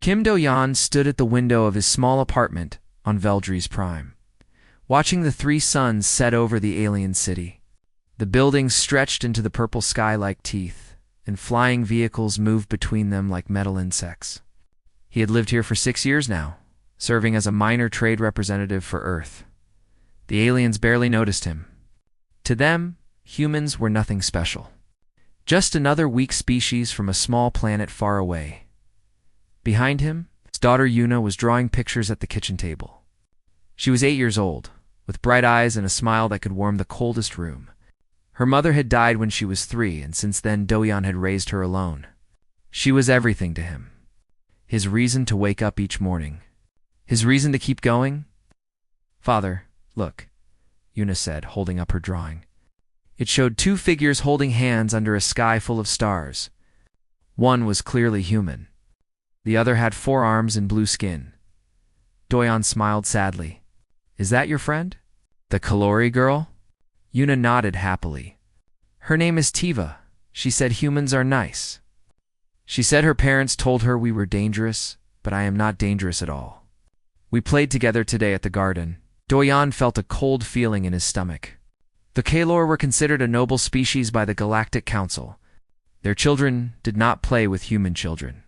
Kim Do-yeon stood at the window of his small apartment on Veldry's Prime, watching the three suns set over the alien city. The buildings stretched into the purple sky like teeth, and flying vehicles moved between them like metal insects. He had lived here for 6 years now, serving as a minor trade representative for Earth. The aliens barely noticed him. To them, humans were nothing special. Just another weak species from a small planet far away. Behind him, his daughter Yuna was drawing pictures at the kitchen table. She was 8 years old, with bright eyes and a smile that could warm the coldest room. Her mother had died when she was 3, and since then Do-yeon had raised her alone. She was everything to him. His reason to wake up each morning. His reason to keep going? "Father, look," Yuna said, holding up her drawing. It showed 2 figures holding hands under a sky full of stars. One was clearly human. The other had 4 arms and blue skin. Do-yeon smiled sadly. "Is that your friend? The Kalori girl?" Yuna nodded happily. "Her name is Tiva. She said humans are nice. She said her parents told her we were dangerous, but I am not dangerous at all. We played together today at the garden." Do-yeon felt a cold feeling in his stomach. The Kalor were considered a noble species by the Galactic Council. Their children did not play with human children.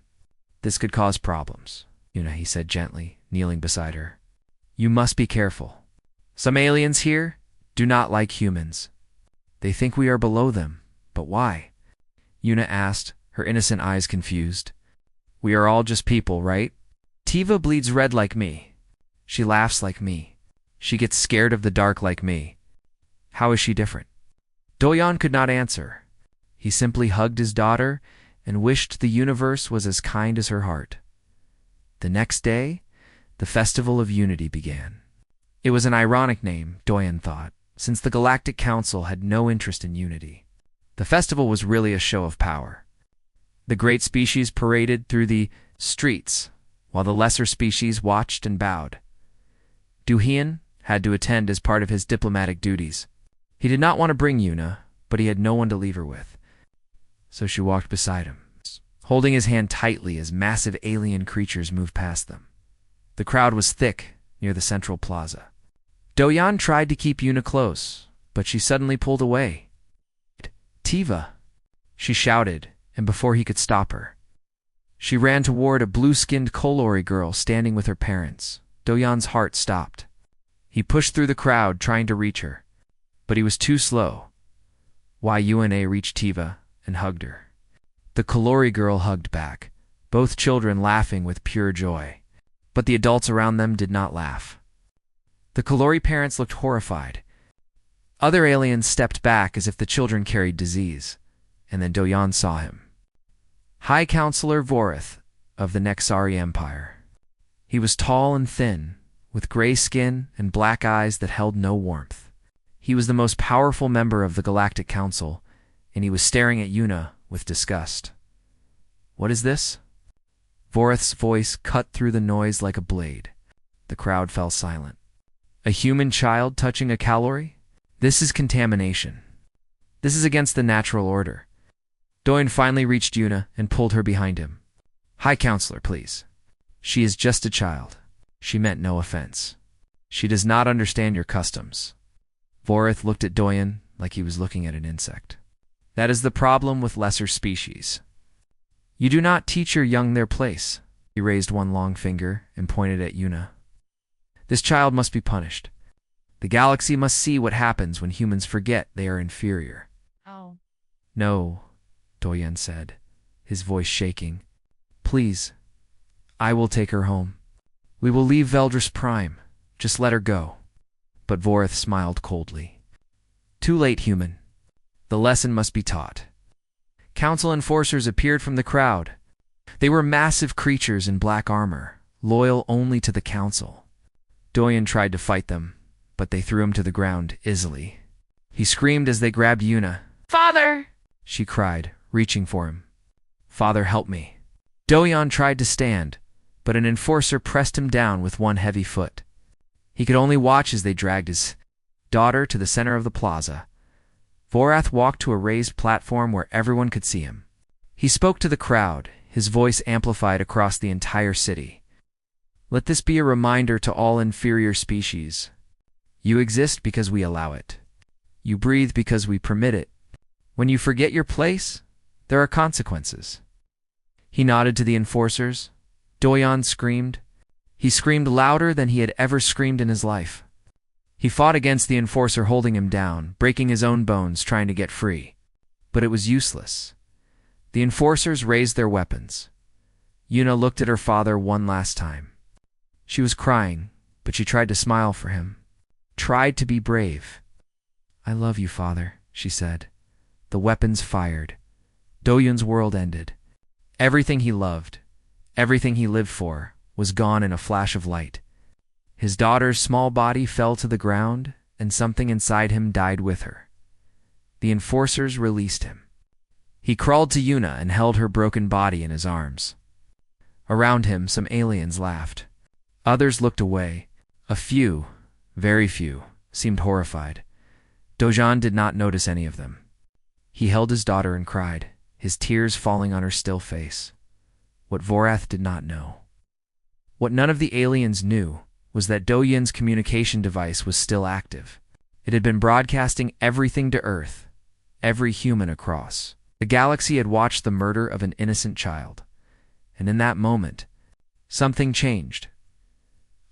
"This could cause problems," he said gently, kneeling beside her. "You must be careful. Some aliens here do not like humans. They think we are below them. But why?" Yuna asked, her innocent eyes confused. "We are all just people, right? Tiva bleeds red like me. She laughs like me. She gets scared of the dark like me. How is she different?" Do-yeon could not answer. He simply hugged his daughter and wished the universe was as kind as her heart. The next day, the Festival of Unity began. It was an ironic name, Do-yeon thought, since the Galactic Council had no interest in unity. The festival was really a show of power. The great species paraded through the streets, while the lesser species watched and bowed. Do-hyun had to attend as part of his diplomatic duties. He did not want to bring Yuna, but he had no one to leave her with. So she walked beside him, holding his hand tightly as massive alien creatures moved past them. The crowd was thick near the central plaza. Do-yeon tried to keep Yuna close, but she suddenly pulled away. "Tiva!" she shouted, and before he could stop her, she ran toward a blue-skinned Kalori girl standing with her parents. Do-yeon's heart stopped. He pushed through the crowd, trying to reach her, but he was too slow. Yuna reached Tiva and hugged her. The Kalori girl hugged back, both children laughing with pure joy. But the adults around them did not laugh. The Kalori parents looked horrified. Other aliens stepped back as if the children carried disease, and then Do-yeon saw him. High Counselor Vorith of the Nexari Empire. He was tall and thin, with gray skin and black eyes that held no warmth. He was the most powerful member of the Galactic Council, and he was staring at Yuna with disgust. "What is this?" Vorith's voice cut through the noise like a blade. The crowd fell silent. "A human child touching a Kalori? This is contamination. This is against the natural order." Do-yeon finally reached Yuna and pulled her behind him. "High Counselor, please. She is just a child. She meant no offense. She does not understand your customs." Vorith looked at Do-yeon like he was looking at an insect. "That is the problem with lesser species. You do not teach your young their place." He raised one long finger and pointed at Yuna. "This child must be punished. The galaxy must see what happens when humans forget they are inferior." "Oh." "No," Do-yeon said, his voice shaking. "Please, I will take her home. We will leave Veldry's Prime. Just let her go." But Vorith smiled coldly. "Too late, human. The lesson must be taught." Council enforcers appeared from the crowd. They were massive creatures in black armor, loyal only to the Council. Do-yeon tried to fight them, but they threw him to the ground easily. He screamed as they grabbed Yuna. "Father!" she cried, reaching for him. "Father, help me." Do-yeon tried to stand, but an enforcer pressed him down with one heavy foot. He could only watch as they dragged his daughter to the center of the plaza. Vorith walked to a raised platform where everyone could see him. He spoke to the crowd, his voice amplified across the entire city. Let this be a reminder to all inferior species. You exist because we allow it. You breathe because we permit it. When you forget your place, there are consequences. He nodded to the enforcers. Doyon screamed. He screamed louder than he had ever screamed in his life. He fought against the enforcer holding him down, breaking his own bones trying to get free. But it was useless. The enforcers raised their weapons. Yuna looked at her father one last time. She was crying, but she tried to smile for him. Tried to be brave. I love you, father, she said. The weapons fired. Doyun's world ended. Everything he loved, everything he lived for, was gone in a flash of light. His daughter's small body fell to the ground, and something inside him died with her. The enforcers released him. He crawled to Yuna and held her broken body in his arms. Around him, some aliens laughed. Others looked away. A few, very few, seemed horrified. Dojan did not notice any of them. He held his daughter and cried, his tears falling on her still face. What Vorath did not know. What none of the aliens knew was that Doyun's communication device was still active. It had been broadcasting everything to Earth, every human across. The galaxy had watched the murder of an innocent child. And in that moment, something changed.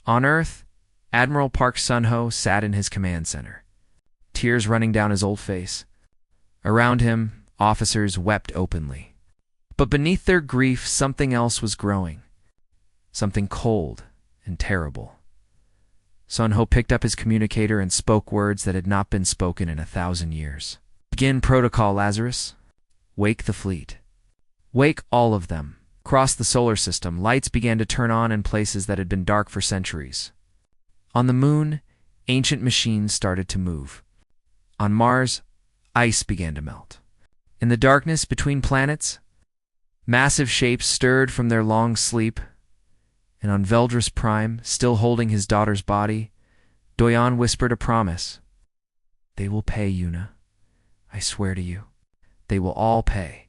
On Earth, Admiral Park Sun-ho sat in his command center, tears running down his old face. Around him, officers wept openly. But beneath their grief, something else was growing. Something cold and terrible. Sun-ho picked up his communicator and spoke words that had not been spoken in 1,000 years. Begin protocol, Lazarus. Wake the fleet. Wake all of them. Across the solar system, lights began to turn on in places that had been dark for centuries. On the moon, ancient machines started to move. On Mars, ice began to melt. In the darkness between planets, massive shapes stirred from their long sleep. And on Veldris Prime, still holding his daughter's body, Doyon whispered a promise. They will pay, Yuna. I swear to you. They will all pay.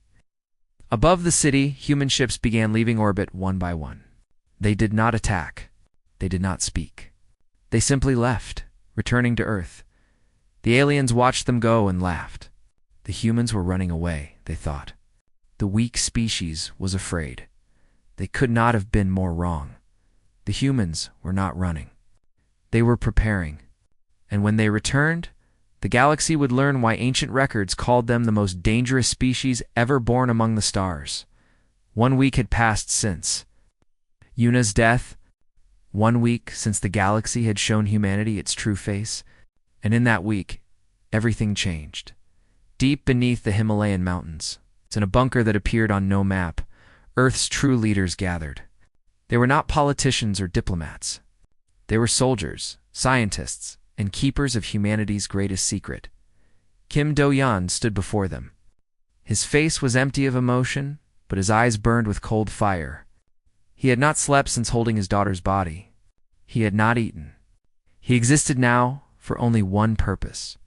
Above the city, human ships began leaving orbit one by one. They did not attack. They did not speak. They simply left, returning to Earth. The aliens watched them go and laughed. The humans were running away, they thought. The weak species was afraid. They could not have been more wrong. The humans were not running. They were preparing. And when they returned, the galaxy would learn why ancient records called them the most dangerous species ever born among the stars. 1 week had passed since Yuna's death. 1 week since the galaxy had shown humanity its true face. And in that week, everything changed. Deep beneath the Himalayan mountains, in a bunker that appeared on no map, Earth's true leaders gathered. They were not politicians or diplomats. They were soldiers, scientists, and keepers of humanity's greatest secret. Kim Do-yeon stood before them. His face was empty of emotion, but his eyes burned with cold fire. He had not slept since holding his daughter's body. He had not eaten. He existed now for only one purpose.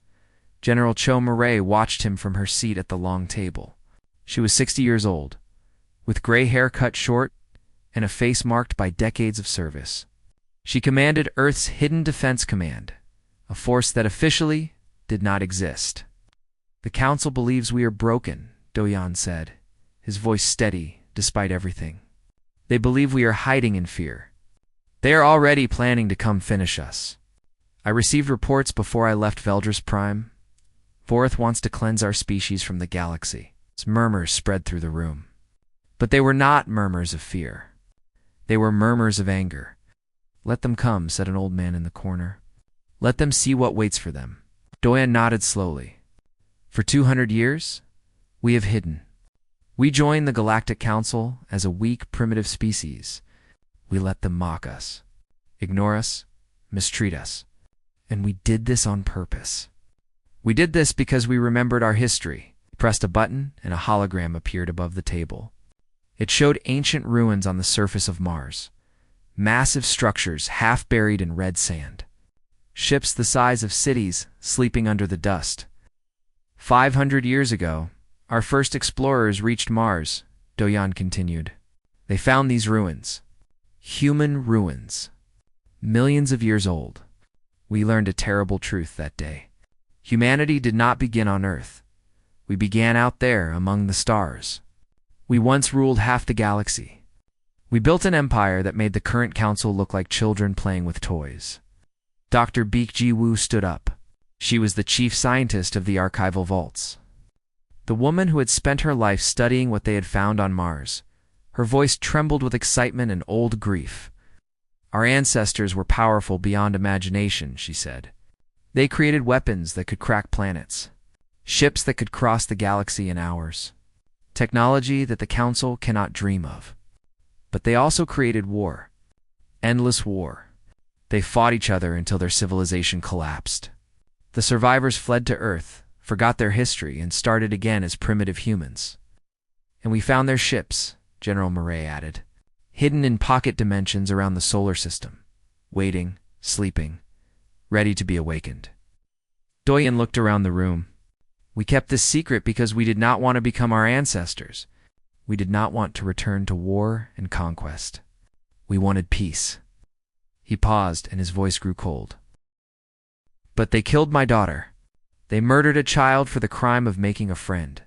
General Cho Murray watched him from her seat at the long table. She was 60 years old, with gray hair cut short and a face marked by decades of service. She commanded Earth's Hidden Defense Command, a force that officially did not exist. The Council believes we are broken, Do-yeon said, his voice steady despite everything. They believe we are hiding in fear. They are already planning to come finish us. I received reports before I left Veldris Prime. Vorath wants to cleanse our species from the galaxy. Murmurs spread through the room. But they were not murmurs of fear. They were murmurs of anger. Let them come, said an old man in the corner. Let them see what waits for them. Do-yeon nodded slowly. For 200 years, we have hidden. We joined the Galactic Council as a weak, primitive species. We let them mock us, ignore us, mistreat us. And we did this on purpose. We did this because we remembered our history. He pressed a button and a hologram appeared above the table. It showed ancient ruins on the surface of Mars. Massive structures half buried in red sand. Ships the size of cities sleeping under the dust. 500 years ago, our first explorers reached Mars, Do-yeon continued. They found these ruins. Human ruins. Millions of years old. We learned a terrible truth that day. Humanity did not begin on Earth. We began out there among the stars. We once ruled half the galaxy. We built an empire that made the current council look like children playing with toys. Dr. Beek Ji-woo stood up. She was the chief scientist of the archival vaults. The woman who had spent her life studying what they had found on Mars. Her voice trembled with excitement and old grief. Our ancestors were powerful beyond imagination, she said. They created weapons that could crack planets, ships that could cross the galaxy in hours, technology that the Council cannot dream of. But they also created war. Endless war. They fought each other until their civilization collapsed. The survivors fled to Earth, forgot their history, and started again as primitive humans. And we found their ships, General Murray added, hidden in pocket dimensions around the solar system, waiting, sleeping, ready to be awakened. Doyen looked around the room. We kept this secret because we did not want to become our ancestors. We did not want to return to war and conquest. We wanted peace. He paused, and his voice grew cold. But they killed my daughter. They murdered a child for the crime of making a friend.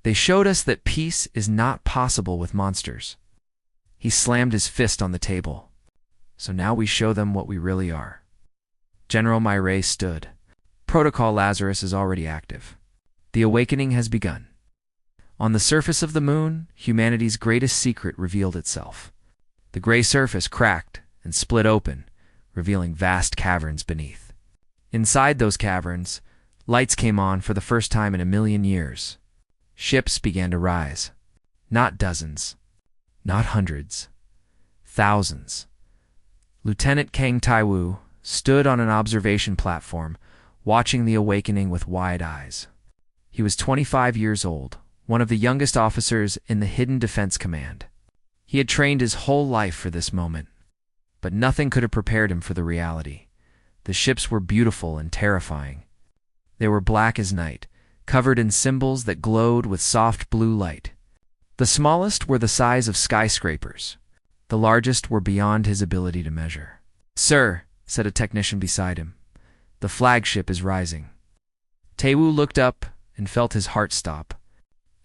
They showed us that peace is not possible with monsters. He slammed his fist on the table. So now we show them what we really are. General Murray stood. Protocol Lazarus is already active. The awakening has begun. On the surface of the moon, humanity's greatest secret revealed itself. The gray surface cracked and split open, revealing vast caverns beneath. Inside those caverns, lights came on for the first time in a million years. Ships began to rise. Not dozens. Not hundreds. Thousands. Lieutenant Kang Taiwu stood on an observation platform, watching the awakening with wide eyes. He was 25 years old, one of the youngest officers in the Hidden Defense Command. He had trained his whole life for this moment, but nothing could have prepared him for the reality. The ships were beautiful and terrifying. They were black as night, covered in symbols that glowed with soft blue light. The smallest were the size of skyscrapers. The largest were beyond his ability to measure. "Sir," said a technician beside him, "the flagship is rising." Taiwu looked up and felt his heart stop.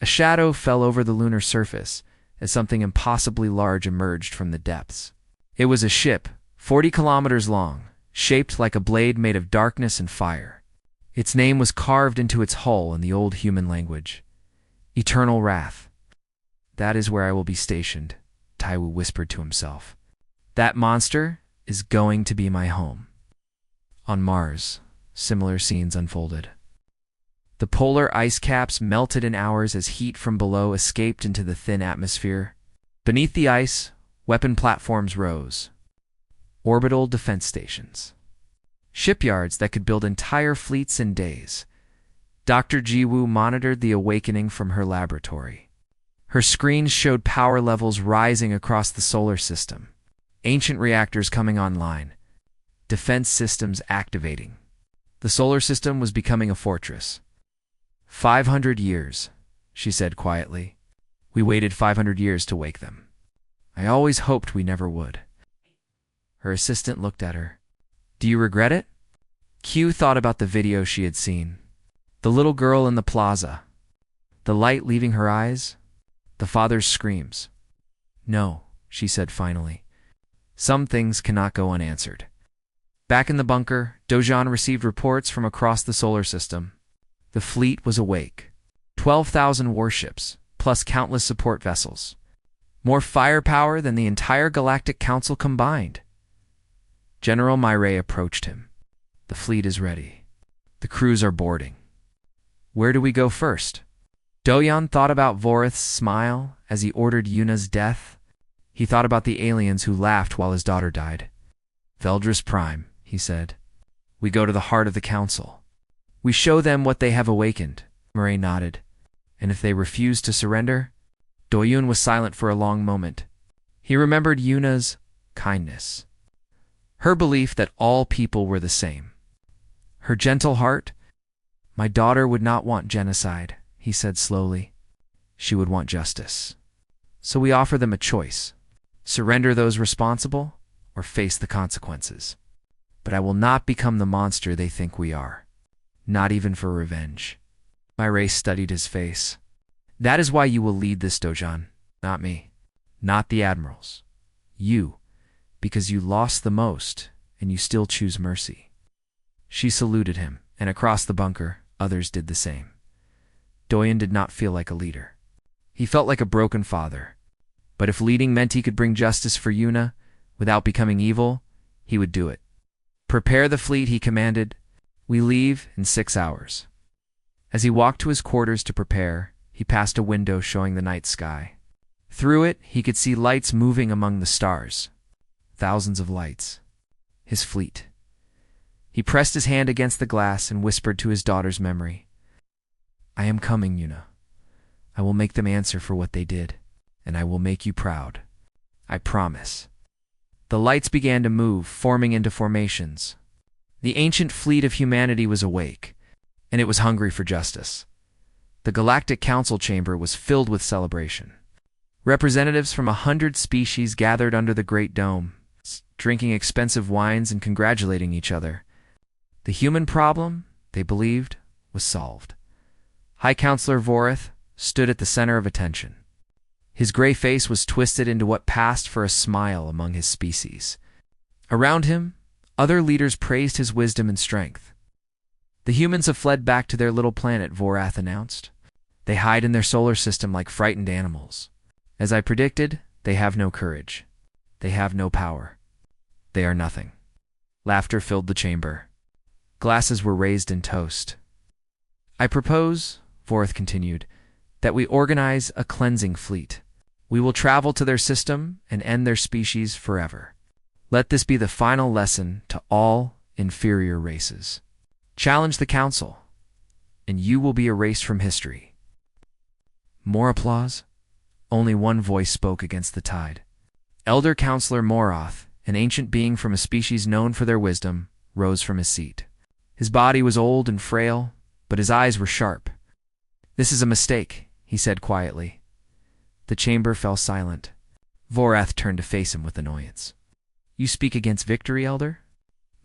A shadow fell over the lunar surface as something impossibly large emerged from the depths. It was a ship, 40 kilometers long, shaped like a blade made of darkness and fire. Its name was carved into its hull in the old human language. Eternal Wrath. "That is where I will be stationed," Taiwu whispered to himself. "That monster is going to be my home." On Mars, similar scenes unfolded. The polar ice caps melted in hours as heat from below escaped into the thin atmosphere. Beneath the ice, weapon platforms rose. Orbital defense stations. Shipyards that could build entire fleets in days. Dr. Ji-woo monitored the awakening from her laboratory. Her screens showed power levels rising across the solar system. Ancient reactors coming online. Defense systems activating. The solar system was becoming a fortress. 500 years, she said quietly. We waited 500 years to wake them. I always hoped we never would. Her assistant looked at her. Do you regret it? Q thought about the video she had seen. The little girl in the plaza. The light leaving her eyes. The father's screams. No, she said finally. Some things cannot go unanswered. Back in the bunker, Dojan received reports from across the solar system. The fleet was awake. 12,000 warships, plus countless support vessels. More firepower than the entire Galactic Council combined. General Murray approached him. The fleet is ready. The crews are boarding. Where do we go first? Doyan thought about Vorith's smile as he ordered Yuna's death. He thought about the aliens who laughed while his daughter died. Veldris Prime, he said. We go to the heart of the council. We show them what they have awakened. Murray nodded. And if they refuse to surrender? Doyun was silent for a long moment. He remembered Yuna's kindness. Her belief that all people were the same. Her gentle heart. My daughter would not want genocide, he said slowly. She would want justice. So we offer them a choice. Surrender those responsible, or face the consequences. But I will not become the monster they think we are. Not even for revenge. My race studied his face. That is why you will lead this dojon, not me. Not the admirals. You, because you lost the most, and you still choose mercy. She saluted him, and across the bunker, others did the same. Doyen did not feel like a leader. He felt like a broken father. But if leading meant he could bring justice for Yuna, without becoming evil, he would do it. Prepare the fleet, he commanded. We leave in 6 hours. As he walked to his quarters to prepare, he passed a window showing the night sky. Through it, he could see lights moving among the stars. Thousands of lights. His fleet. He pressed his hand against the glass and whispered to his daughter's memory. I am coming, Yuna. I will make them answer for what they did, and I will make you proud. I promise. The lights began to move, forming into formations. The ancient fleet of humanity was awake, and it was hungry for justice. The Galactic Council chamber was filled with celebration. Representatives from 100 species gathered under the Great Dome, drinking expensive wines and congratulating each other. The human problem, they believed, was solved. High Counselor Voreth stood at the center of attention. His gray face was twisted into what passed for a smile among his species. Around him, other leaders praised his wisdom and strength. The humans have fled back to their little planet, Vorath announced. They hide in their solar system like frightened animals. As I predicted, they have no courage. They have no power. They are nothing. Laughter filled the chamber. Glasses were raised in toast. I propose, Voreth continued, that we organize a cleansing fleet. We will travel to their system and end their species forever. Let this be the final lesson to all inferior races. Challenge the council, and you will be erased from history. More applause. Only one voice spoke against the tide. Elder Counselor Moroth, an ancient being from a species known for their wisdom, rose from his seat. His body was old and frail, but his eyes were sharp. This is a mistake, he said quietly. The chamber fell silent. Vorath turned to face him with annoyance. You speak against victory, Elder?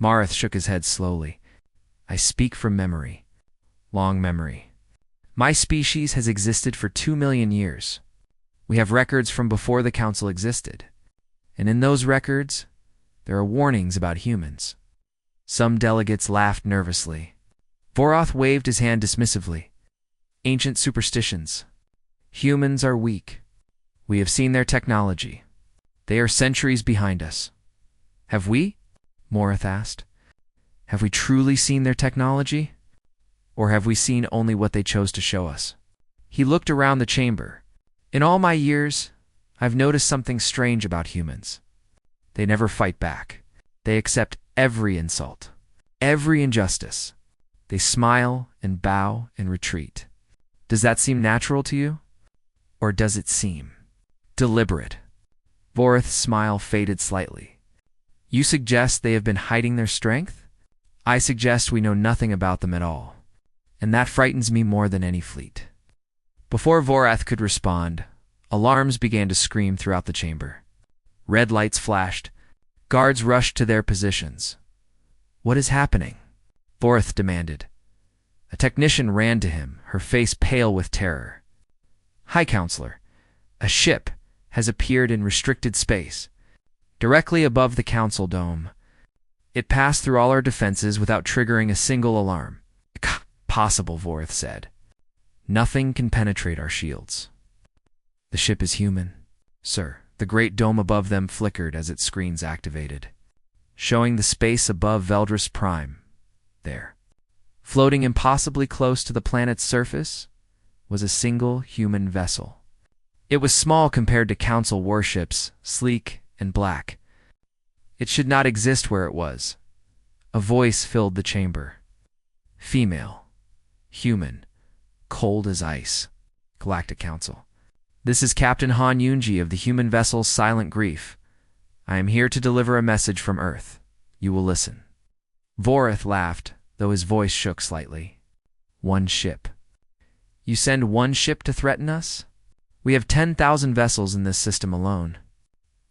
Moroth shook his head slowly. I speak from memory. Long memory. My species has existed for 2 million years. We have records from before the Council existed. And in those records, there are warnings about humans. Some delegates laughed nervously. Vorath waved his hand dismissively. Ancient superstitions. Humans are weak. We have seen their technology. They are centuries behind us. Have we? Moroth asked. Have we truly seen their technology? Or have we seen only what they chose to show us? He looked around the chamber. In all my years, I've noticed something strange about humans. They never fight back. They accept every insult, every injustice. They smile and bow and retreat. Does that seem natural to you? Or does it seem deliberate? Voreth's smile faded slightly. You suggest they have been hiding their strength? I suggest we know nothing about them at all. And that frightens me more than any fleet. Before Vorath could respond, alarms began to scream throughout the chamber. Red lights flashed. Guards rushed to their positions. What is happening? Vorath demanded. A technician ran to him, her face pale with terror. High Counselor, a ship has appeared in restricted space, directly above the Council dome. It passed through all our defenses without triggering a single alarm. Possible, Voreth said. Nothing can penetrate our shields. The ship is human, sir. The great dome above them flickered as its screens activated, showing the space above Veldris Prime. There, floating impossibly close to the planet's surface, was a single human vessel. It was small compared to Council warships, sleek and black. It should not exist where it was. A voice filled the chamber. Female. Human. Cold as ice. Galactic Council. This is Captain Han Yunji of the human vessel Silent Grief. I am here to deliver a message from Earth. You will listen. Voreth laughed, though his voice shook slightly. One ship. You send one ship to threaten us? We have 10,000 vessels in this system alone.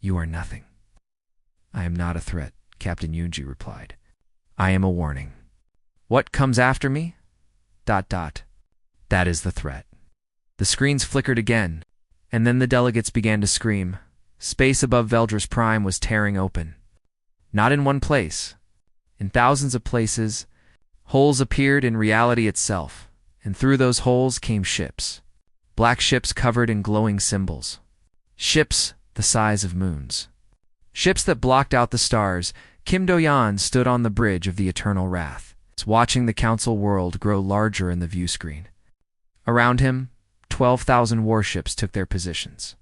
You are nothing. I am not a threat, Captain Yunji replied. I am a warning. What comes after me? ... That is the threat. The screens flickered again, and then the delegates began to scream. Space above Veldris Prime was tearing open. Not in one place. In thousands of places, holes appeared in reality itself, and through those holes came ships. Black ships covered in glowing symbols. Ships the size of moons. Ships that blocked out the stars. Kim Do-yan stood on the bridge of the eternal wrath, watching the council world grow larger in the view screen. Around him, 12,000 warships took their positions.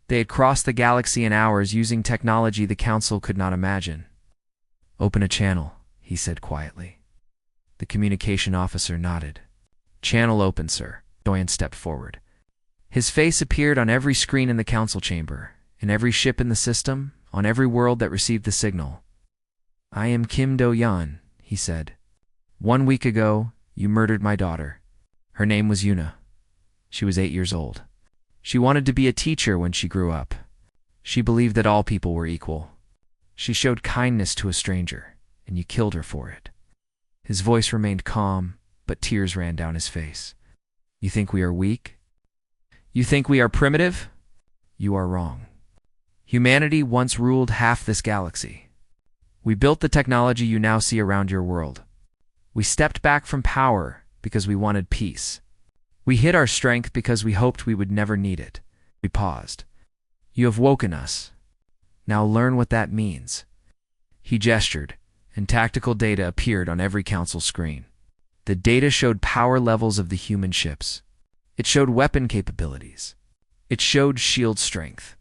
They had crossed the galaxy in hours using technology the council could not imagine. Open a channel, he said quietly. The communication officer nodded. Channel open, sir. Do-yan stepped forward. His face appeared on every screen in the council chamber, in every ship in the system, on every world that received the signal. I am Kim Do-yan, he said. 1 week ago, you murdered my daughter. Her name was Yuna. She was 8 years old. She wanted to be a teacher when she grew up. She believed that all people were equal. She showed kindness to a stranger, and you killed her for it. His voice remained calm, but tears ran down his face. You think we are weak? You think we are primitive? You are wrong. Humanity once ruled half this galaxy. We built the technology you now see around your world. We stepped back from power because we wanted peace. We hid our strength because we hoped we would never need it. We paused. You have woken us. Now learn what that means. He gestured, and tactical data appeared on every council screen. The data showed power levels of the human ships. It showed weapon capabilities. It showed shield strength.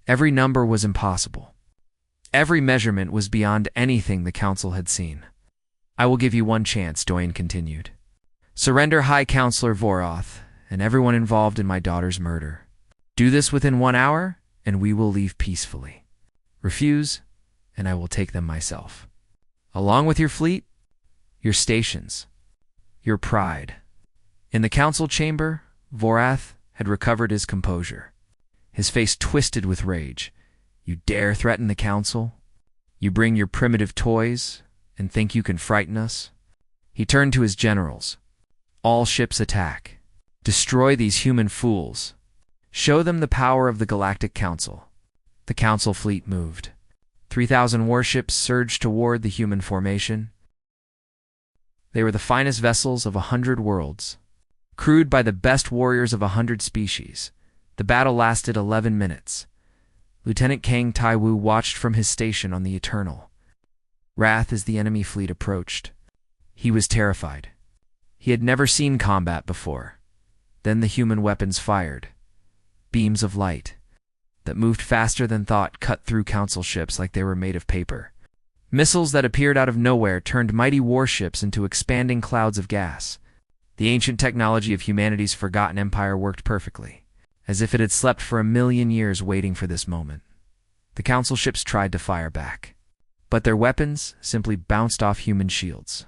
Every number was impossible. Every measurement was beyond anything the council had seen. I will give you one chance, Do-yan continued. Surrender High Counselor Voroth and everyone involved in my daughter's murder. Do this within 1 hour, and we will leave peacefully. Refuse, and I will take them myself. Along with your fleet, your stations, your pride. In the council chamber, Voroth had recovered his composure. His face twisted with rage. You dare threaten the council? You bring your primitive toys and think you can frighten us? He turned to his generals. All ships attack. Destroy these human fools. Show them the power of the Galactic Council. The council fleet moved. 3,000 warships surged toward the human formation. They were the finest vessels of 100 worlds, crewed by the best warriors of 100 species. The battle lasted 11 minutes. Lieutenant Kang Tai-Wu watched from his station on the Eternal Wrath as the enemy fleet approached. He was terrified. He had never seen combat before. Then the human weapons fired. Beams of light that moved faster than thought cut through council ships like they were made of paper. Missiles that appeared out of nowhere turned mighty warships into expanding clouds of gas. The ancient technology of humanity's forgotten empire worked perfectly, as if it had slept for 1,000,000 years waiting for this moment. The council ships tried to fire back, but their weapons simply bounced off human shields.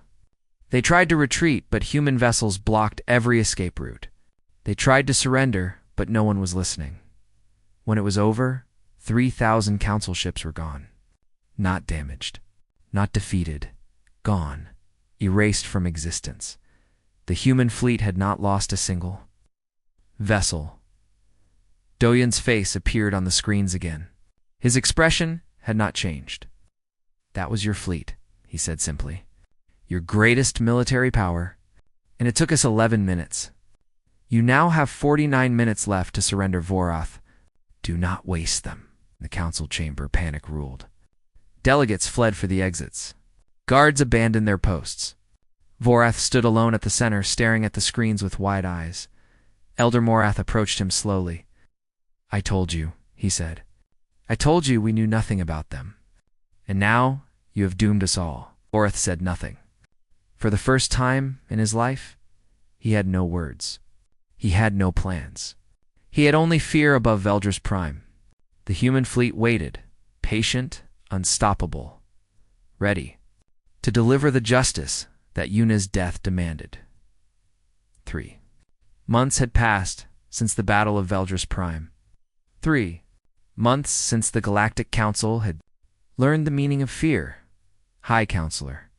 They tried to retreat, but human vessels blocked every escape route. They tried to surrender, but no one was listening. When it was over, 3,000 council ships were gone. Not damaged, not defeated, gone, erased from existence. The human fleet had not lost a single vessel. Do-yan's face appeared on the screens again. His expression had not changed. That was your fleet, he said simply. Your greatest military power, and it took us 11 minutes. You now have 49 minutes left to surrender Voroth. Do not waste them, the council chamber panic ruled. Delegates fled for the exits. Guards abandoned their posts. Voroth stood alone at the center, staring at the screens with wide eyes. Elder Morath approached him slowly. I told you, he said. I told you we knew nothing about them. And now you have doomed us all. Voroth said nothing. For the first time in his life, he had no words. He had no plans. He had only fear above Veldris Prime. The human fleet waited, patient, unstoppable, ready to deliver the justice that Yuna's death demanded. 3 months had passed since the Battle of Veldris Prime. 3 months since the Galactic Council had learned the meaning of fear. High Counselor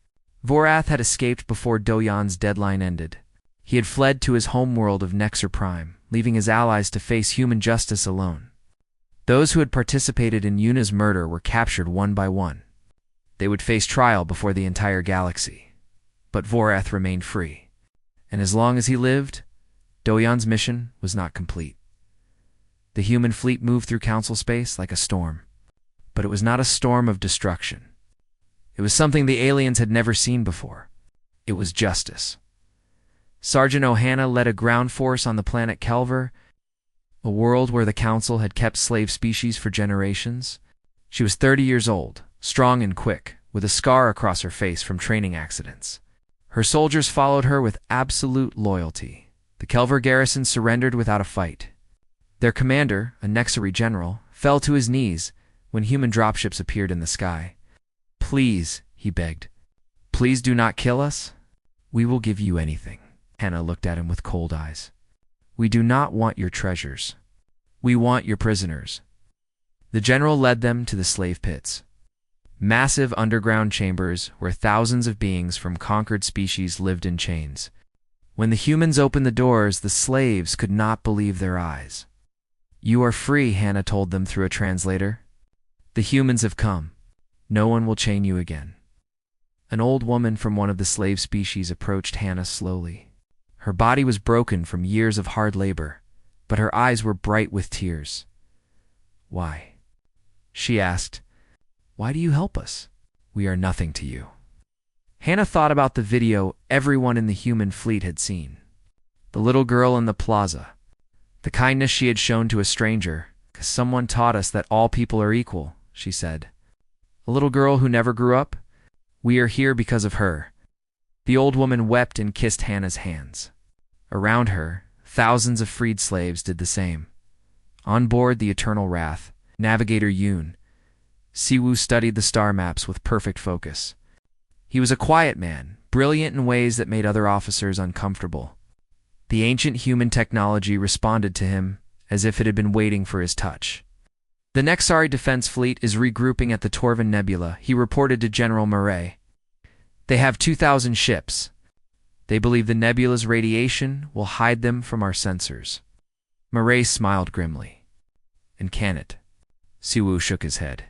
Vorath had escaped before Doyan's deadline ended. He had fled to his homeworld of Nexer Prime, leaving his allies to face human justice alone. Those who had participated in Yuna's murder were captured one by one. They would face trial before the entire galaxy. But Vorath remained free. And as long as he lived, Doyan's mission was not complete. The human fleet moved through Council space like a storm. But it was not a storm of destruction. It was something the aliens had never seen before. It was justice. Sergeant Ohana led a ground force on the planet Kelver, a world where the Council had kept slave species for generations. She was 30 years old, strong and quick, with a scar across her face from training accidents. Her soldiers followed her with absolute loyalty. The Kelver garrison surrendered without a fight. Their commander, a Nexery general, fell to his knees when human dropships appeared in the sky. "Please," he begged. "Please do not kill us. We will give you anything." Hannah looked at him with cold eyes. "We do not want your treasures. We want your prisoners." The general led them to the slave pits. Massive underground chambers where thousands of beings from conquered species lived in chains. When the humans opened the doors, the slaves could not believe their eyes. "You are free," Hannah told them through a translator. "The humans have come. No one will chain you again." An old woman from one of the slave species approached Hannah slowly. Her body was broken from years of hard labor, but her eyes were bright with tears. "Why?" she asked. "Why do you help us? We are nothing to you." Hannah thought about the video everyone in the human fleet had seen. The little girl in the plaza. The kindness she had shown to a stranger. "Someone taught us that all people are equal," she said. "A little girl who never grew up? We are here because of her." The old woman wept and kissed Hannah's hands. Around her, thousands of freed slaves did the same. On board the Eternal Wrath, Navigator Yoon, Siwoo studied the star maps with perfect focus. He was a quiet man, brilliant in ways that made other officers uncomfortable. The ancient human technology responded to him as if it had been waiting for his touch. "The Nexari Defense Fleet is regrouping at the Torvin Nebula," he reported to General Murray. "They have 2,000 ships. They believe the nebula's radiation will hide them from our sensors." Murray smiled grimly. "And can it?" Siwoo shook his head.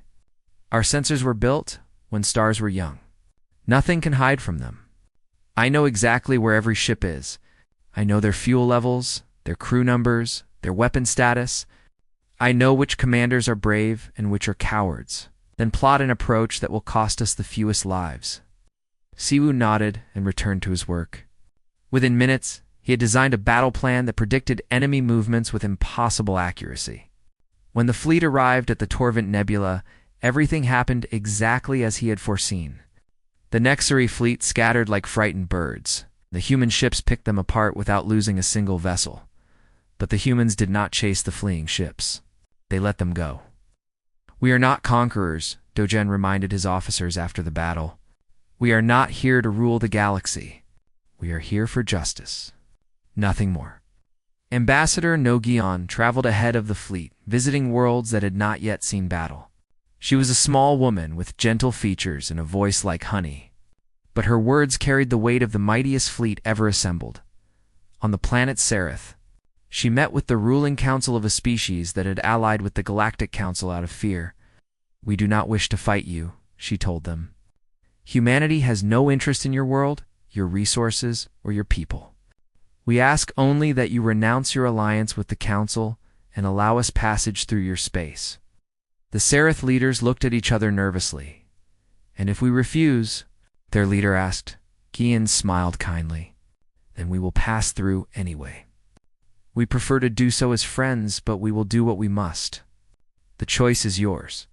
"Our sensors were built when stars were young. Nothing can hide from them. I know exactly where every ship is. I know their fuel levels, their crew numbers, their weapon status. I know which commanders are brave and which are cowards, then plot an approach that will cost us the fewest lives." Siwoo nodded and returned to his work. Within minutes, he had designed a battle plan that predicted enemy movements with impossible accuracy. When the fleet arrived at the Torvin Nebula, everything happened exactly as he had foreseen. The Nexery fleet scattered like frightened birds. The human ships picked them apart without losing a single vessel. But the humans did not chase the fleeing ships. They let them go. "We are not conquerors," Dogen reminded his officers after the battle. "We are not here to rule the galaxy. We are here for justice. Nothing more." Ambassador No-Gion traveled ahead of the fleet, visiting worlds that had not yet seen battle. She was a small woman with gentle features and a voice like honey. But her words carried the weight of the mightiest fleet ever assembled. On the planet Sereth, she met with the ruling council of a species that had allied with the Galactic Council out of fear. "We do not wish to fight you," she told them. "Humanity has no interest in your world, your resources, or your people. We ask only that you renounce your alliance with the Council and allow us passage through your space." The Sereth leaders looked at each other nervously. "And if we refuse?" their leader asked. Gian smiled kindly. "Then we will pass through anyway. We prefer to do so as friends, but we will do what we must. The choice is yours."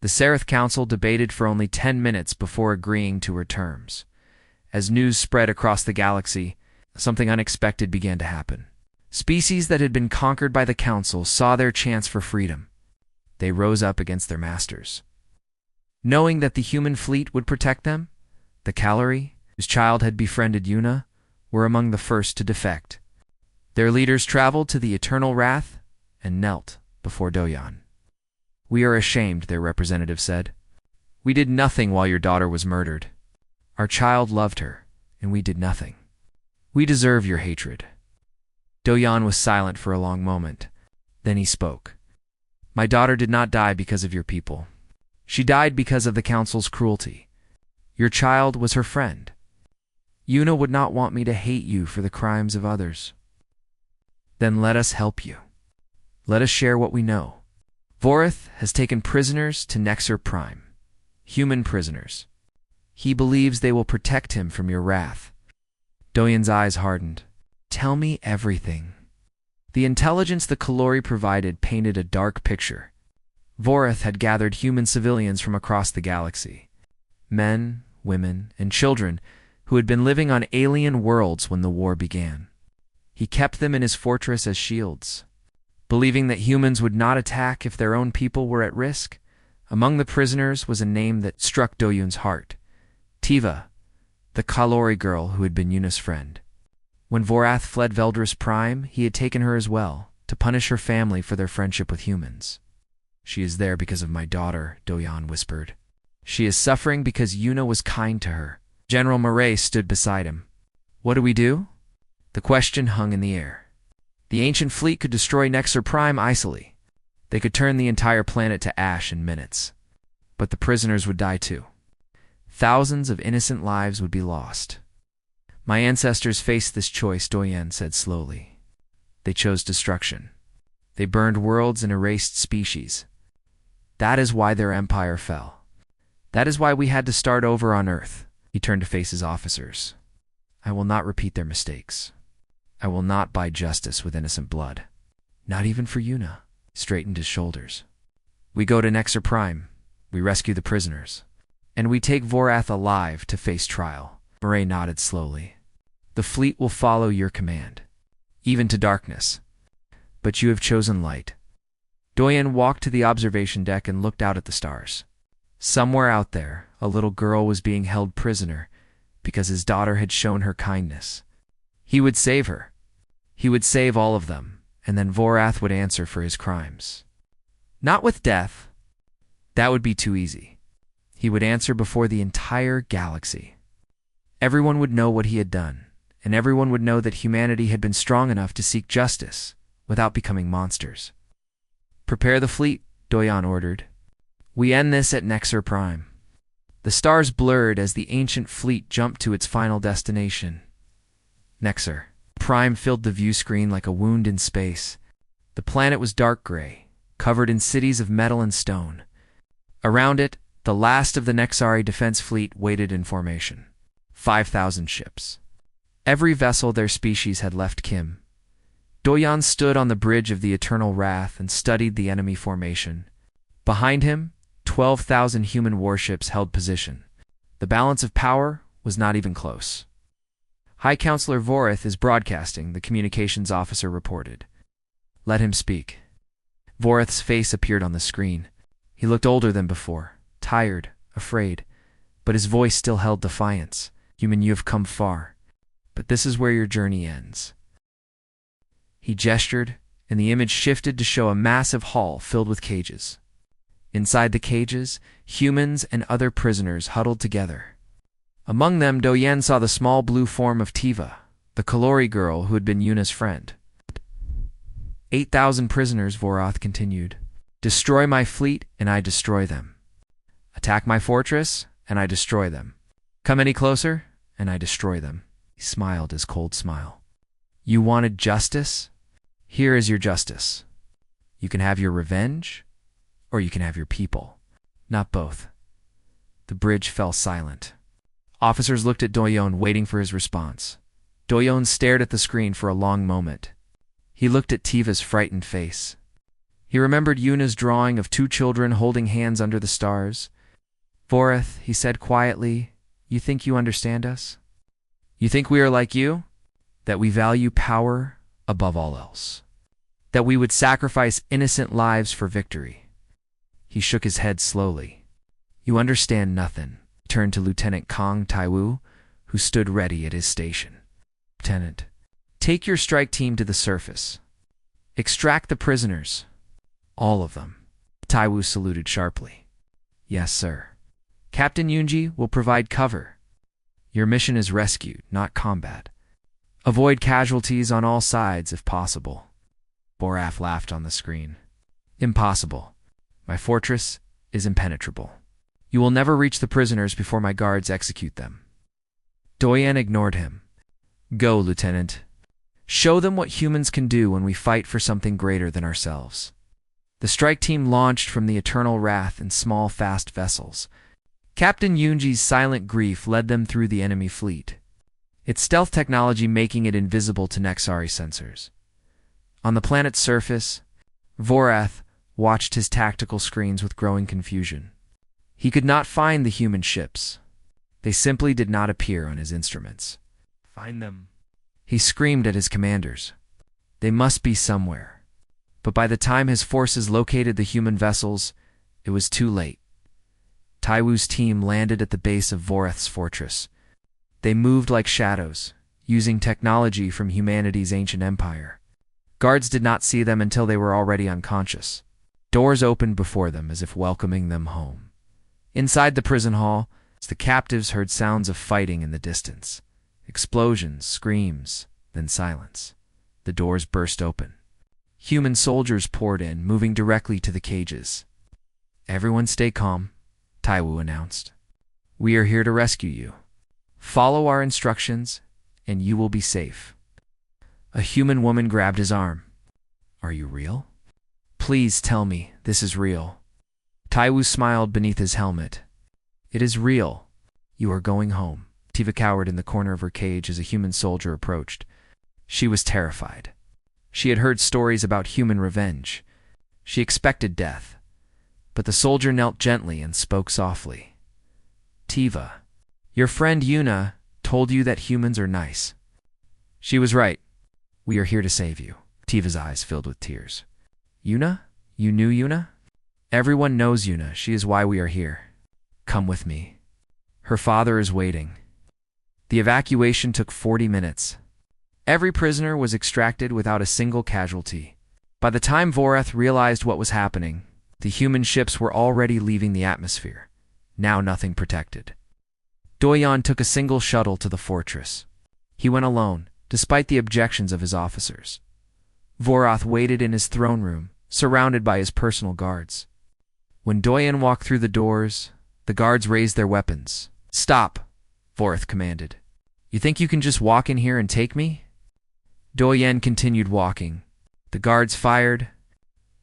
The Sereth Council debated for only 10 minutes before agreeing to her terms. As news spread across the galaxy, something unexpected began to happen. Species that had been conquered by the Council saw their chance for freedom. They rose up against their masters. Knowing that the human fleet would protect them, the Calori, whose child had befriended Yuna, were among the first to defect. Their leaders traveled to the Eternal Wrath and knelt before Doyan. We are ashamed, their representative said. We did nothing while your daughter was murdered. Our child loved her, and we did nothing. We deserve your hatred. Doyan was silent for a long moment. Then he spoke. My daughter did not die because of your people. She died because of the council's cruelty. Your child was her friend. Yuna would not want me to hate you for the crimes of others. Then let us help you. Let us share what we know. Vorith has taken prisoners to Nexer Prime. Human prisoners. He believes they will protect him from your wrath. Doyan's eyes hardened. Tell me everything. The intelligence the Kalori provided painted a dark picture. Vorith had gathered human civilians from across the galaxy. Men, women, and children who had been living on alien worlds when the war began. He kept them in his fortress as shields. Believing that humans would not attack if their own people were at risk, among the prisoners was a name that struck Doyun's heart. Tiva, the Kalori girl who had been Yuna's friend. When Vorath fled Veldris Prime, he had taken her as well, to punish her family for their friendship with humans. She is there because of my daughter, Doyan whispered. She is suffering because Yuna was kind to her. General Murray stood beside him. What do we do? The question hung in the air. The ancient fleet could destroy Nexer Prime easily. They could turn the entire planet to ash in minutes. But the prisoners would die too. Thousands of innocent lives would be lost. My ancestors faced this choice, Doyan said slowly. They chose destruction. They burned worlds and erased species. That is why their empire fell. That is why we had to start over on Earth. He turned to face his officers. I will not repeat their mistakes. I will not buy justice with innocent blood. Not even for Yuna. He straightened his shoulders. We go to Nexer Prime. We rescue the prisoners. And we take Vorath alive to face trial. Murray nodded slowly. The fleet will follow your command, even to darkness. But you have chosen light. Doyan walked to the observation deck and looked out at the stars. Somewhere out there, a little girl was being held prisoner because his daughter had shown her kindness. He would save her. He would save all of them, and then Vorath would answer for his crimes. Not with death. That would be too easy. He would answer before the entire galaxy. Everyone would know what he had done, and everyone would know that humanity had been strong enough to seek justice without becoming monsters. Prepare the fleet, Doyan ordered. We end this at Nexer Prime. The stars blurred as the ancient fleet jumped to its final destination. Nexer Prime filled the view screen like a wound in space. The planet was dark gray, covered in cities of metal and stone. Around it, the last of the Nexari defense fleet waited in formation. 5,000 ships. Every vessel their species had left Kim. Doyan stood on the bridge of the Eternal Wrath and studied the enemy formation. Behind him, 12,000 human warships held position. The balance of power was not even close. High Counselor Vorith is broadcasting, the communications officer reported. Let him speak. Vorith's face appeared on the screen. He looked older than before, tired, afraid, but his voice still held defiance. Human, you have come far, but this is where your journey ends. He gestured, and the image shifted to show a massive hall filled with cages. Inside the cages, humans and other prisoners huddled together. Among them, Doyan saw the small blue form of Tiva, the Kalori girl who had been Yuna's friend. 8,000 prisoners, Vorath continued. Destroy my fleet, and I destroy them. Attack my fortress, and I destroy them. Come any closer, and I destroy them. He smiled his cold smile. You wanted justice? Here is your justice. You can have your revenge, or you can have your people. Not both. The bridge fell silent. Officers looked at Doyon, waiting for his response. Doyon stared at the screen for a long moment. He looked at Tiva's frightened face. He remembered Yuna's drawing of two children holding hands under the stars. Vorith, he said quietly, you think you understand us? You think we are like you? That we value power above all else? That we would sacrifice innocent lives for victory? He shook his head slowly. You understand nothing. He turned to Lieutenant Kong Taiwu, who stood ready at his station. Lieutenant, take your strike team to the surface. Extract the prisoners. All of them. Taiwu saluted sharply. Yes, sir. Captain Yunji will provide cover. Your mission is rescue, not combat. Avoid casualties on all sides if possible. Vorath laughed on the screen. Impossible. My fortress is impenetrable. You will never reach the prisoners before my guards execute them. Doyen ignored him. Go, Lieutenant. Show them what humans can do when we fight for something greater than ourselves. The strike team launched from the Eternal Wrath in small, fast vessels. Captain Yunji's silent grief led them through the enemy fleet, its stealth technology making it invisible to Nexari sensors. On the planet's surface, Vorath watched his tactical screens with growing confusion. He could not find the human ships. They simply did not appear on his instruments. Find them. He screamed at his commanders. They must be somewhere. But by the time his forces located the human vessels, it was too late. Taiwu's team landed at the base of Vorath's fortress. They moved like shadows, using technology from humanity's ancient empire. Guards did not see them until they were already unconscious. Doors opened before them as if welcoming them home. Inside the prison hall, the captives heard sounds of fighting in the distance. Explosions, screams, then silence. The doors burst open. Human soldiers poured in, moving directly to the cages. Everyone stay calm, Taiwu announced. We are here to rescue you. Follow our instructions, and you will be safe. A human woman grabbed his arm. Are you real? Please tell me this is real. Taiwu smiled beneath his helmet. It is real. You are going home. Tiva cowered in the corner of her cage as a human soldier approached. She was terrified. She had heard stories about human revenge. She expected death. But the soldier knelt gently and spoke softly. Tiva, your friend Yuna told you that humans are nice. She was right. We are here to save you. Tiva's eyes filled with tears. Yuna? You knew Yuna? Everyone knows Yuna. She is why we are here. Come with me. Her father is waiting. The evacuation took 40 minutes. Every prisoner was extracted without a single casualty. By the time Vorath realized what was happening, the human ships were already leaving the atmosphere. Now nothing protected. Doyen took a single shuttle to the fortress. He went alone, despite the objections of his officers. Vorath waited in his throne room, surrounded by his personal guards. When Doyen walked through the doors, the guards raised their weapons. Stop, Vorath commanded. You think you can just walk in here and take me? Doyen continued walking. The guards fired.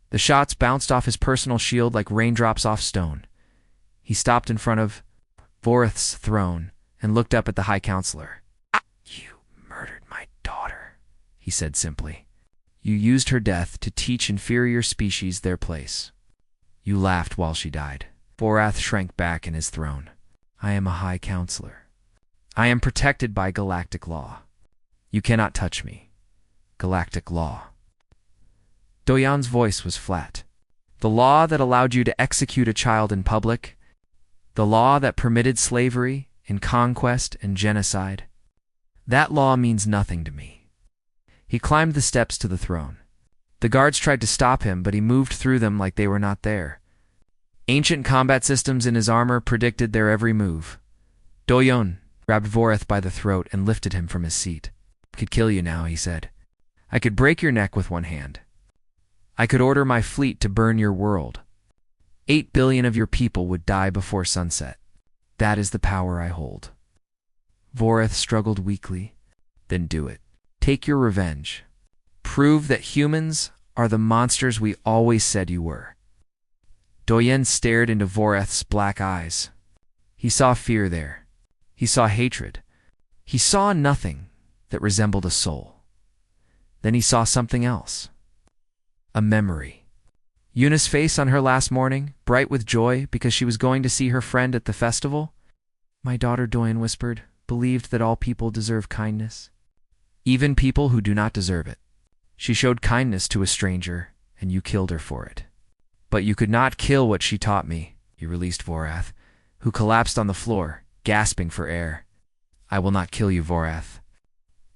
The shots bounced off his personal shield like raindrops off stone. He stopped in front of Vorath's throne and looked up at the High Counselor. You murdered my daughter, he said simply. You used her death to teach inferior species their place. You laughed while she died. Vorath shrank back in his throne. I am a High Counselor. I am protected by galactic law. You cannot touch me. Galactic law. Doyen's voice was flat. The law that allowed you to execute a child in public, the law that permitted slavery and conquest and genocide, that law means nothing to me. He climbed the steps to the throne. The guards tried to stop him, but he moved through them like they were not there. Ancient combat systems in his armor predicted their every move. Doyen grabbed Vorath by the throat and lifted him from his seat. I could kill you now, he said. I could break your neck with one hand. I could order my fleet to burn your world. 8 billion of your people would die before sunset. That is the power I hold. Vorath struggled weakly. Then do it. Take your revenge. Prove that humans are the monsters we always said you were. Doyen stared into Vorath's black eyes. He saw fear there. He saw hatred. He saw nothing that resembled a soul. Then he saw something else. A memory. Yuna's face on her last morning, bright with joy because she was going to see her friend at the festival. My daughter, Doyen whispered, believed that all people deserve kindness. Even people who do not deserve it. She showed kindness to a stranger, and you killed her for it. But you could not kill what she taught me, he released Vorath, who collapsed on the floor, gasping for air. I will not kill you, Vorath.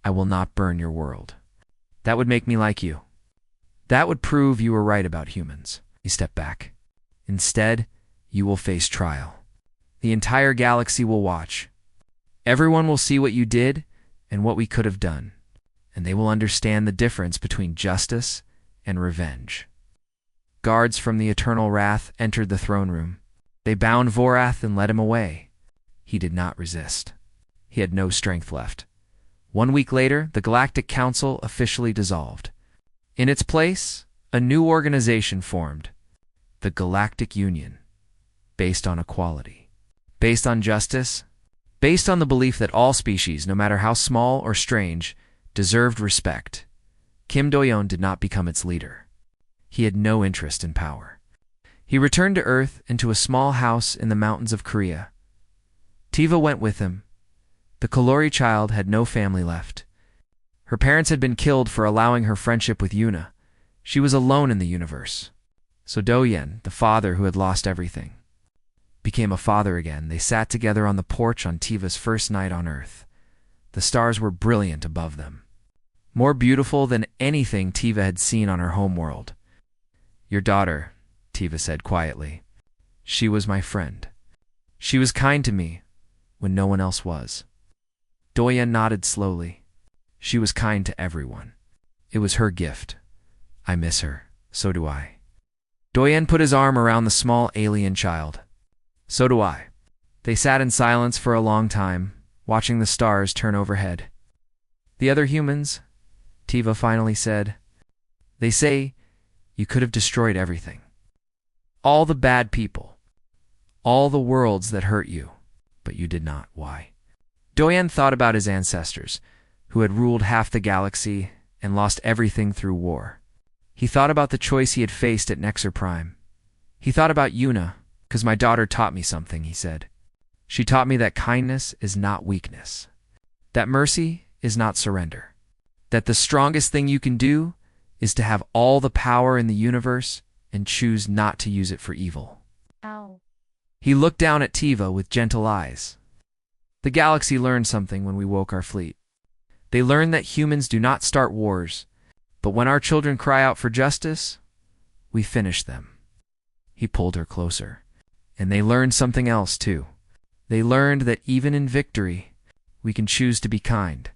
I will not burn your world. That would make me like you. That would prove you were right about humans. He stepped back. Instead, you will face trial. The entire galaxy will watch. Everyone will see what you did and what we could have done, and they will understand the difference between justice and revenge. Guards from the Eternal Wrath entered the throne room. They bound Vorath and led him away. He did not resist. He had no strength left. 1 week later, the Galactic Council officially dissolved. In its place, a new organization formed, the Galactic Union, based on equality, based on justice, based on the belief that all species, no matter how small or strange, deserved respect. Kim Do-yeon did not become its leader. He had no interest in power. He returned to Earth into a small house in the mountains of Korea. Tiva went with him. The Kalori child had no family left. Her parents had been killed for allowing her friendship with Yuna. She was alone in the universe. So Do-yeon, the father who had lost everything, became a father again. They sat together on the porch on Tiva's first night on Earth. The stars were brilliant above them, more beautiful than anything Tiva had seen on her homeworld. "Your daughter," Tiva said quietly. "She was my friend. She was kind to me when no one else was." Do-yeon nodded slowly. "She was kind to everyone. It was her gift. I miss her. So do I." Do-yeon put his arm around the small alien child. "So do I." They sat in silence for a long time, watching the stars turn overhead. "The other humans," Tiva finally said, "they say you could have destroyed everything. All the bad people. All the worlds that hurt you. But you did not. Why?" Do-yeon thought about his ancestors, who had ruled half the galaxy and lost everything through war. He thought about the choice he had faced at Nexer Prime. He thought about Yuna, "'Cause my daughter taught me something," he said. "She taught me that kindness is not weakness. That mercy is not surrender. That the strongest thing you can do is to have all the power in the universe and choose not to use it for evil." Ow. He looked down at Tiva with gentle eyes. "The galaxy learned something when we woke our fleet. They learned that humans do not start wars, but when our children cry out for justice, we finish them." He pulled her closer. "And they learned something else, too. They learned that even in victory, we can choose to be kind."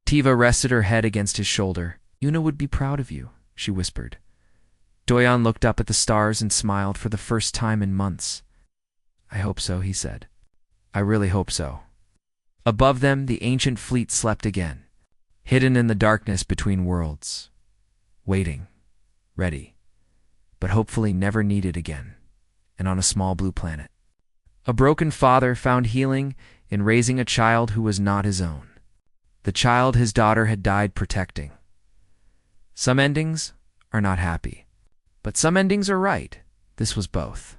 Tiva rested her head against his shoulder. "Yuna would be proud of you," she whispered. Do-yeon looked up at the stars and smiled for the first time in months. "I hope so," he said. "I really hope so." Above them, the ancient fleet slept again, hidden in the darkness between worlds, waiting, ready, but hopefully never needed again, and on a small blue planet. A broken father found healing in raising a child who was not his own, the child his daughter had died protecting. Some endings are not happy, but some endings are right. This was both.